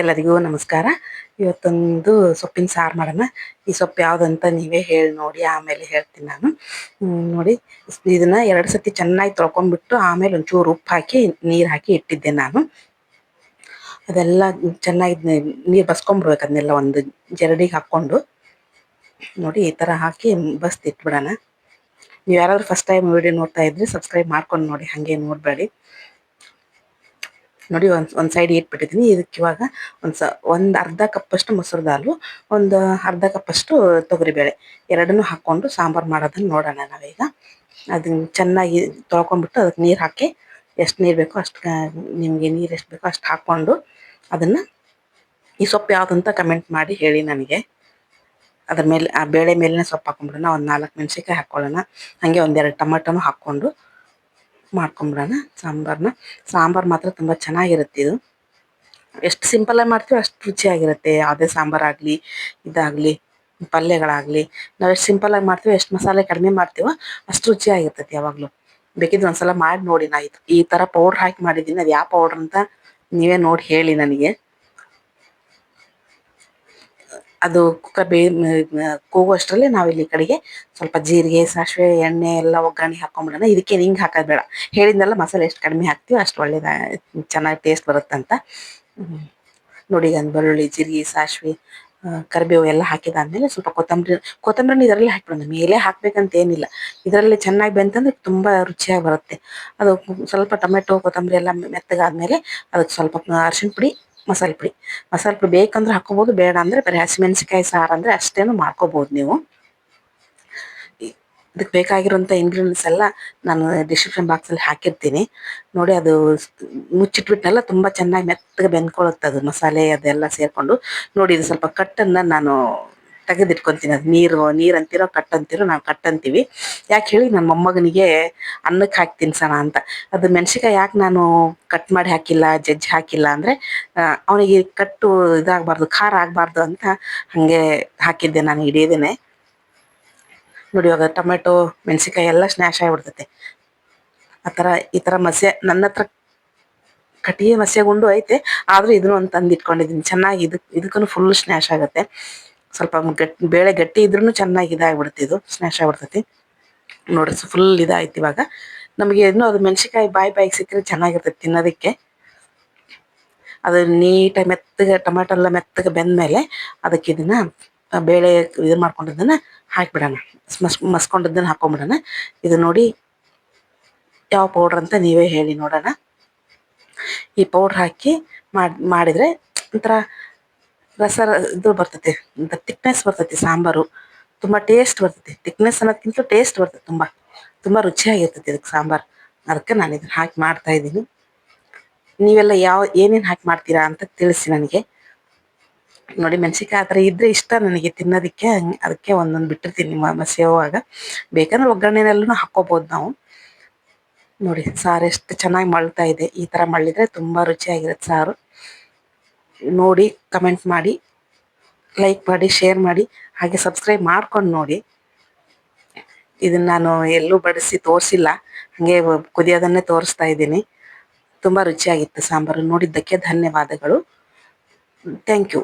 ಎಲ್ಲರಿಗೂ ನಮಸ್ಕಾರ. ಇವತ್ತೊಂದು ಸೊಪ್ಪಿನ ಸಾರು ಮಾಡೋಣ. ಈ ಸೊಪ್ಪು ಯಾವುದಂತ ನೀವೇ ಹೇಳಿ ನೋಡಿ, ಆಮೇಲೆ ಹೇಳ್ತೀನಿ ನಾನು. ನೋಡಿ, ಇದನ್ನ 2 ಸತಿ ಚೆನ್ನಾಗಿ ತೊಳ್ಕೊಂಡ್ಬಿಟ್ಟು ಆಮೇಲೆ ಒಂಚೂರು ಉಪ್ಪು ಹಾಕಿ ನೀರು ಹಾಕಿ ಇಟ್ಟಿದ್ದೆ ನಾನು. ಅದೆಲ್ಲ ಚೆನ್ನಾಗಿ ನೀರು ಬಸ್ಕೊಂಡ್ಬಿಡ್ಬೇಕು, ಅದನ್ನೆಲ್ಲ ಒಂದು ಜರಡಿಗೆ ಹಾಕ್ಕೊಂಡು. ನೋಡಿ, ಈ ಥರ ಹಾಕಿ ಬಸ್ದು ಇಟ್ಬಿಡೋಣ. ನೀವು ಯಾರಾದ್ರೂ ಫಸ್ಟ್ ಟೈಮ್ ವಿಡಿಯೋ ನೋಡ್ತಾ ಇದ್ರೆ ಸಬ್ಸ್ಕ್ರೈಬ್ ಮಾಡ್ಕೊಂಡು ನೋಡಿ, ಹಾಗೆ ನೋಡಬೇಡಿ. ನೋಡಿ, ಒಂದು ಸೈಡ್ ಇಟ್ಬಿಟ್ಟಿದ್ದೀನಿ. ಇದಕ್ಕೆ ಇವಾಗ ಒಂದು ಅರ್ಧ ಕಪ್ಪಷ್ಟು ಮೊಸರು ದಾಲು, ಒಂದು ಅರ್ಧ ಕಪ್ಪಷ್ಟು ತೊಗರಿಬೇಳೆ ಎರಡನ್ನೂ ಹಾಕ್ಕೊಂಡು ಸಾಂಬಾರು ಮಾಡೋದನ್ನು ನೋಡೋಣ ನಾವೀಗ. ಅದನ್ನ ಚೆನ್ನಾಗಿ ತೊಳ್ಕೊಂಡ್ಬಿಟ್ಟು ಅದಕ್ಕೆ ನೀರು ಹಾಕಿ, ಎಷ್ಟು ನೀರು ಬೇಕೋ ಅಷ್ಟು, ನಿಮಗೆ ನೀರು ಎಷ್ಟು ಬೇಕೋ ಅಷ್ಟು ಹಾಕ್ಕೊಂಡು ಅದನ್ನು, ಈ ಸೊಪ್ಪು ಯಾವುದಂತ ಕಮೆಂಟ್ ಮಾಡಿ ಹೇಳಿ ನನಗೆ. ಅದ್ರ ಮೇಲೆ, ಆ ಬೇಳೆ ಮೇಲೇ ಸೊಪ್ಪು ಹಾಕೊಂಡ್ಬಿಡೋಣ. ಒಂದು 4 ಮೆಣಸಿನ್ಕಾಯಿ ಹಾಕ್ಕೊಳ್ಳೋಣ. ಹಾಗೆ 1-2 ಟೊಮೆಟೊನೂ ಹಾಕ್ಕೊಂಡು ಮಾಡ್ಕೊಂಬಿಡೋಣ ಸಾಂಬಾರನ್ನ. ಸಾಂಬಾರು ಮಾತ್ರ ತುಂಬ ಚೆನ್ನಾಗಿರುತ್ತೆ ಇದು. ಎಷ್ಟು ಸಿಂಪಲ್ಲಾಗಿ ಮಾಡ್ತೀವೋ ಅಷ್ಟು ರುಚಿಯಾಗಿರುತ್ತೆ. ಯಾವುದೇ ಸಾಂಬಾರಾಗಲಿ, ಇದಾಗಲಿ, ಪಲ್ಯಗಳಾಗಲಿ, ನಾವು ಎಷ್ಟು ಸಿಂಪಲ್ಲಾಗಿ ಮಾಡ್ತೀವೋ, ಎಷ್ಟು ಮಸಾಲೆ ಕಡಿಮೆ ಮಾಡ್ತೀವೋ ಅಷ್ಟು ರುಚಿಯಾಗಿರ್ತೈತಿ ಯಾವಾಗಲೂ. ಬೇಕಿದ್ರೆ ಒಂದ್ಸಲ ಮಾಡಿ ನೋಡಿ. ನಾ ಈ ಥರ ಪೌಡ್ರ್ ಹಾಕಿ ಮಾಡಿದ್ದೀನಿ. ಅದು ಯಾವ ಪೌಡ್ರ್ ಅಂತ ನೀವೇ ನೋಡಿ ಹೇಳಿ ನನಗೆ. ಅದು ಕುಕ್ಕರ್ ಕೂಗುವಷ್ಟರಲ್ಲಿ ನಾವಿಲ್ಲಿ ಕಡೆಗೆ ಸ್ವಲ್ಪ ಜೀರಿಗೆ, ಸಾಸಿವೆ, ಎಣ್ಣೆ ಎಲ್ಲ ಒಗ್ಗರಣೆ ಹಾಕ್ಕೊಂಬಿಡೋಣ. ಇದಕ್ಕೆ ಹಿಂಗೆ ಹಾಕೋದು ಬೇಡ. ಹೇಳಿದ್ನಲ್ಲ, ಮಸಾಲೆ ಎಷ್ಟು ಕಡಿಮೆ ಹಾಕ್ತೀವಿ ಅಷ್ಟು ಒಳ್ಳೇದು, ಚೆನ್ನಾಗಿ ಟೇಸ್ಟ್ ಬರುತ್ತಂತ. ನೋಡಿ, ಈಗ ಬೆಳ್ಳುಳ್ಳಿ, ಜೀರಿಗೆ, ಸಾಸಿವೆ, ಕರಿಬೇವು ಎಲ್ಲ ಹಾಕಿದಾದ್ಮೇಲೆ ಸ್ವಲ್ಪ ಕೊತ್ತಂಬರಿನ ಇದರಲ್ಲೇ ಹಾಕ್ಬಿಡೋಣ. ಮೇಲೆ ಹಾಕ್ಬೇಕಂತ ಏನಿಲ್ಲ, ಇದರಲ್ಲಿ ಚೆನ್ನಾಗಿ ಬೆಂತಂದ್ರೆ ತುಂಬ ರುಚಿಯಾಗಿ ಬರುತ್ತೆ. ಅದು ಸ್ವಲ್ಪ ಟೊಮೆಟೊ, ಕೊತ್ತಂಬರಿ ಎಲ್ಲ ಮೆತ್ತಗಾದ್ಮೇಲೆ ಅದಕ್ಕೆ ಸ್ವಲ್ಪ ಅರಿಶಿಣ ಪುಡಿ, ಮಸಾಲೆ ಪುಡಿ ಬೇಕಂದ್ರೆ ಹಾಕೋಬೋದು, ಬೇಡ ಅಂದರೆ ಬರೀ ಹಸಿಮೆಣಸಿಕಾಯಿ ಸಾರು ಅಂದರೆ ಅಷ್ಟೇನು ಮಾಡ್ಕೋಬೋದು ನೀವು. ಇದಕ್ಕೆ ಬೇಕಾಗಿರೋಂಥ ಇಂಗ್ರೀಡಿಯೆಂಟ್ಸ್ ಎಲ್ಲ ನಾನು ಡಿಸ್ಕ್ರಿಪ್ಷನ್ ಬಾಕ್ಸಲ್ಲಿ ಹಾಕಿರ್ತೀನಿ ನೋಡಿ. ಅದು ಮುಚ್ಚಿಟ್ಬಿಟ್ನೆಲ್ಲ ತುಂಬ ಚೆನ್ನಾಗಿ ಮೆತ್ತಗೆ ಬೆಂದ್ಕೊಳ್ಳುತ್ತೆ ಅದು, ಮಸಾಲೆ ಅದೆಲ್ಲ ಸೇರಿಕೊಂಡು. ನೋಡಿ, ಇದು ಸ್ವಲ್ಪ ಕಟ್ಟನ್ನು ನಾನು ತೆಗೆದಿಟ್ಕೊತೀನಿ. ಅದು ನೀರು ಅಂತಿರೋ ಕಟ್ ಅಂತಿರೋ, ನಾವು ಕಟ್ ಅಂತೀವಿ. ಯಾಕೆ ಹೇಳಿ, ನನ್ನ ಮೊಮ್ಮಗನಿಗೆ ಅನ್ನಕ್ಕೆ ಹಾಕಿ ತಿನ್ಸೋಣ ಅಂತ. ಅದು ಮೆಣಸಿನ್ಕಾಯಿ ಯಾಕೆ ನಾನು ಕಟ್ ಮಾಡಿ ಹಾಕಿಲ್ಲ, ಜಜ್ಜಿ ಹಾಕಿಲ್ಲ ಅಂದರೆ, ಅವನಿಗೆ ಕಟ್ಟು ಇದಾಗಬಾರ್ದು, ಖಾರ ಆಗಬಾರ್ದು ಅಂತ ಹಾಗೆ ಹಾಕಿದ್ದೆ ನಾನು ಹಿಡಿಯೋದೇನೆ. ನೋಡಿ, ಇವಾಗ ಟೊಮೆಟೊ, ಮೆಣಸಿನ್ಕಾಯಿ ಎಲ್ಲ ಸ್ನ್ಯಾಶ್ ಆಗಿಬಿಡ್ತೈತೆ. ಈ ಥರ ನನ್ನ ಹತ್ರ ಕಟ್ಟಿಗೆ ಮಸ್ಯಗುಂಡು ಐತೆ, ಆದರೂ ಇದನ್ನು ಒಂದು ತಂದು ಇಟ್ಕೊಂಡಿದ್ದೀನಿ. ಚೆನ್ನಾಗಿ ಇದಕ್ಕೂ ಫುಲ್ ಸ್ನ್ಯಾಶ್ ಆಗುತ್ತೆ. ಸ್ವಲ್ಪ ಬೇಳೆ ಗಟ್ಟಿ ಇದ್ರೂ ಚೆನ್ನಾಗಿ ಇದಾಗ್ಬಿಡುತ್ತೆ, ಇದು ಸ್ನ್ಯಾಶ್ ಆಗಿಬಿಡ್ತೈತಿ. ನೋಡ್ರಿ, ಫುಲ್ ಇದಾಯ್ತು. ಇವಾಗ ನಮಗೆ ಇನ್ನೂ ಅದು ಮೆಣಸಿನ್ಕಾಯಿ ಬಾಯಿಗೆ ಸಿಕ್ಕರೆ ಚೆನ್ನಾಗಿರ್ತೈತೆ ತಿನ್ನೋದಕ್ಕೆ. ಅದು ನೀಟಾಗಿ ಮೆತ್ತಗೆ ಟೊಮೆಟೊ ಎಲ್ಲ ಮೆತ್ತಗೆ ಬೆಂದಮೇಲೆ ಅದಕ್ಕೆ ಇದನ್ನು ಬೇಳೆ ಇದು ಮಾಡ್ಕೊಂಡಿದ್ದನ್ನು ಹಾಕಿಬಿಡೋಣ. ಮಸ್ಕೊಂಡಿದ್ದನ್ನು ಹಾಕ್ಕೊಂಬಿಡೋಣ. ಇದು ನೋಡಿ, ಯಾವ ಪೌಡ್ರ್ ಅಂತ ನೀವೇ ಹೇಳಿ ನೋಡೋಣ. ಈ ಪೌಡ್ರ್ ಹಾಕಿ ಮಾಡಿದರೆ ಒಂಥರ ಇದು ಬರ್ತೈತಿ, ತಿಕ್ನೆಸ್ ಬರ್ತೈತಿ ಸಾಂಬಾರು. ತುಂಬ ಟೇಸ್ಟ್ ಬರ್ತೈತಿ. ತಿಕ್ನೆಸ್ ಅನ್ನೋದಕ್ಕಿಂತ ಟೇಸ್ಟ್ ಬರ್ತೈತಿ. ತುಂಬ ರುಚಿಯಾಗಿರ್ತೈತಿ ಇದಕ್ಕೆ ಸಾಂಬಾರು. ಅದಕ್ಕೆ ನಾನು ಇದನ್ನು ಹಾಕಿ ಮಾಡ್ತಾಯಿದ್ದೀನಿ. ನೀವೆಲ್ಲ ಏನೇನು ಹಾಕಿ ಮಾಡ್ತೀರಾ ಅಂತ ತಿಳಿಸಿ ನನಗೆ. ನೋಡಿ, ಮೆಣಸಿನ್ಕಾಯಿ ಆ ಥರ ಇದ್ದರೆ ಇಷ್ಟ ನನಗೆ ತಿನ್ನೋದಕ್ಕೆ, ಅದಕ್ಕೆ ಒಂದೊಂದು ಬಿಟ್ಟಿರ್ತೀನಿ ಮಸಿಯುವಾಗ. ಬೇಕಂದ್ರೆ ಒಗ್ಗರಣೆನೆಲ್ಲೂ ಹಾಕ್ಕೋಬೋದು ನಾವು. ನೋಡಿ, ಸಾರು ಎಷ್ಟು ಚೆನ್ನಾಗಿ ಮಳ್ತಾ ಇದೆ. ಈ ಥರ ಮಳ್ಳಿದ್ರೆ ತುಂಬ ರುಚಿಯಾಗಿರುತ್ತೆ ಸಾರು. ನೋಡಿ, ಕಮೆಂಟ್ ಮಾಡಿ, ಲೈಕ್ ಮಾಡಿ, ಶೇರ್ ಮಾಡಿ, ಹಾಗೆ ಸಬ್ಸ್ಕ್ರೈಬ್ ಮಾಡ್ಕೊಂಡು ನೋಡಿ. ಇದನ್ನು ನಾನು ಎಲ್ಲೂ ಬಡಿಸಿ ತೋರಿಸಿಲ್ಲ, ಹಾಗೆ ಕುದಿಯೋದನ್ನೇ ತೋರಿಸ್ತಾ ಇದ್ದೀನಿ. ತುಂಬ ರುಚಿಯಾಗಿತ್ತು ಸಾಂಬಾರು. ನೋಡಿದ್ದಕ್ಕೆ ಧನ್ಯವಾದಗಳು. Thank you.